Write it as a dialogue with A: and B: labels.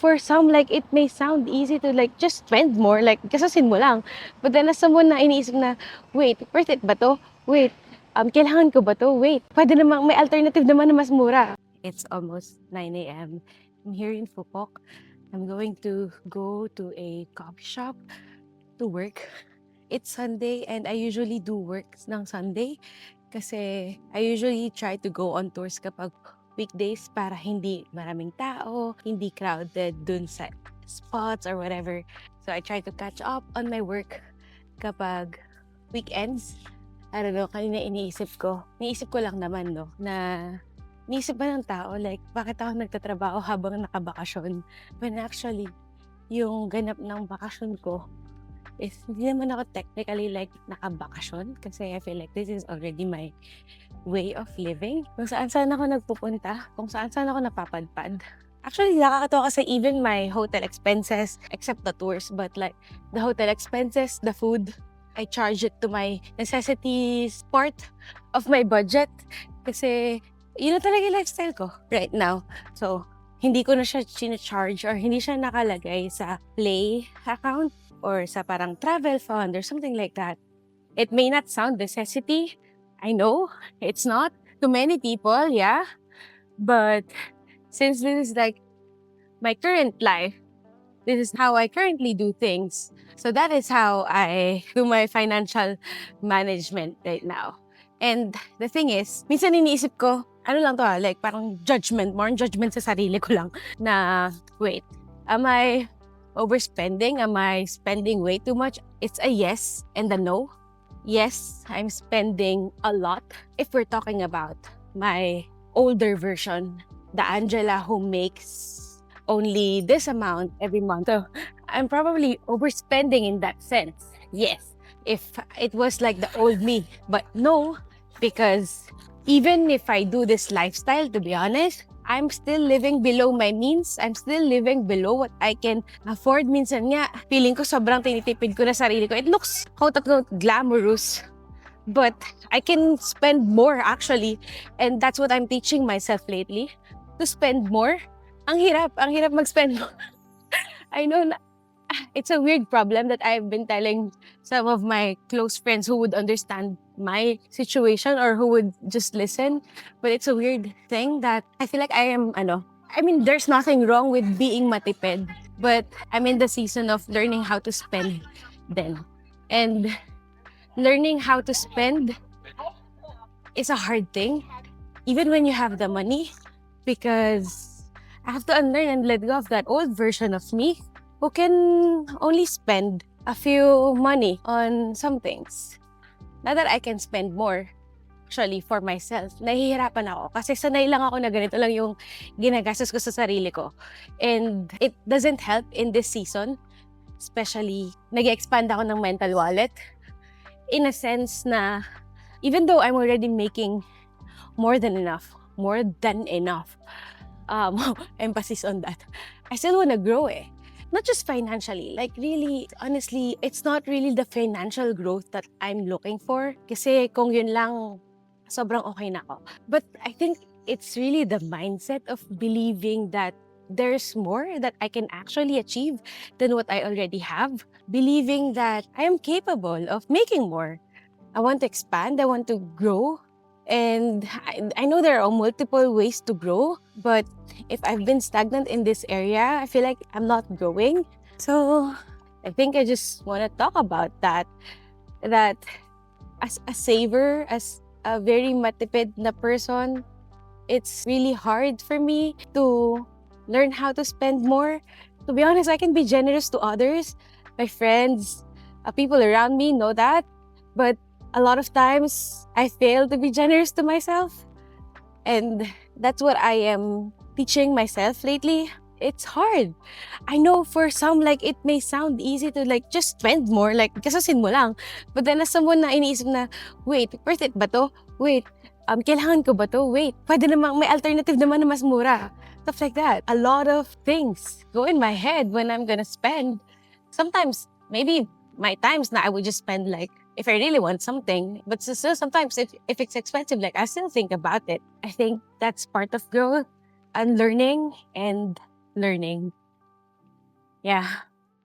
A: for some, like, it may sound easy to, like, just spend more, like, gastusin mo lang. But then as someone na iniisip na, wait, worth it ba to? Wait, kailangan ko ba to? Wait, pwede namang, may alternative naman na mas mura. It's almost 9 a.m. I'm here in Fupok. I'm going to go to a coffee shop to work. It's Sunday and I usually do work ng Sunday kasi I usually try to go on tours kapag weekdays para hindi maraming tao, hindi crowded dun sa spots or whatever. So I try to catch up on my work kapag weekends. I don't know, kanina iniisip ko lang naman, no, na iniisip ba ng tao, like, bakit ako nagtatrabaho habang nakabakasyon? When actually, yung ganap ng bakasyon ko is hindi naman ako technically like nakabakasyon kasi I feel like this is already my way of living. Kung saan-saan ako nagpupunta, kung saan-saan ako napapadpad. Actually, nakakatawa kasi even my hotel expenses, except the tours, but like the hotel expenses, the food, I charge it to my necessities part of my budget kasi yun na talaga yung lifestyle ko right now. So, hindi ko na siya charge or hindi siya nakalagay sa Play account or sa parang travel fund or something like that. It may not sound necessity. I know it's not to many people, yeah. But since this is like my current life, this is how I currently do things. So that is how I do my financial management right now. And the thing is, minsan iniisip ko, ano lang to like parang judgment, more judgment sa sarili ko lang na, wait, am I overspending? Am I spending way too much? It's a yes and a no. Yes, I'm spending a lot. If we're talking about my older version, the Angela who makes only this amount every month. So I'm probably overspending in that sense. Yes, if it was like the old me. But no, because even if I do this lifestyle, to be honest, I'm still living below my means. I'm still living below what I can afford. Minsan nga, feeling ko sobrang tinitipid ko na sarili ko. It looks, quote-unquote, glamorous. But I can spend more actually. And that's what I'm teaching myself lately. To spend more. Ang hirap mag-spend more. I know na, it's a weird problem that I've been telling some of my close friends who would understand my situation or who would just listen. But it's a weird thing that I feel like I am, I mean, there's nothing wrong with being matipid, but I'm in the season of learning how to spend then. And learning how to spend is a hard thing, even when you have the money, because I have to unlearn and let go of that old version of me who can only spend a few money on some things. Not that I can spend more, actually, for myself. Nahihirapan ako kasi sanay lang ako na ganito lang yung ginagastos ko sa sarili ko. And it doesn't help in this season, especially nag-expand ako ng mental wallet. In a sense na, even though I'm already making more than enough, emphasis on that, I still wanna grow Not just financially, like really, honestly, it's not really the financial growth that I'm looking for. Kasi kung yun lang, sobrang okay na ako. But I think it's really the mindset of believing that there's more that I can actually achieve than what I already have. Believing that I am capable of making more. I want to expand, I want to grow. And I know there are multiple ways to grow, but if I've been stagnant in this area, I feel like I'm not growing. So I think I just want to talk about that as a saver, as a very matipid na person, it's really hard for me to learn how to spend more. To be honest, I can be generous to others, my friends, people around me know that, but a lot of times I fail to be generous to myself. And that's what I am teaching myself lately. It's hard. I know for some, like, it may sound easy to, like, just spend more, like, gastusin mo lang. But then as someone na iniisip na, wait, worth it ba to? Wait, kailangan ko ba to? Wait, pwede namang, may alternative naman na mas mura. Stuff like that. A lot of things go in my head when I'm gonna spend. Sometimes, maybe my times na I would just spend, like, if I really want something, but still sometimes if it's expensive, like, I still think about it. I think that's part of growth, unlearning and learning.
B: Yeah.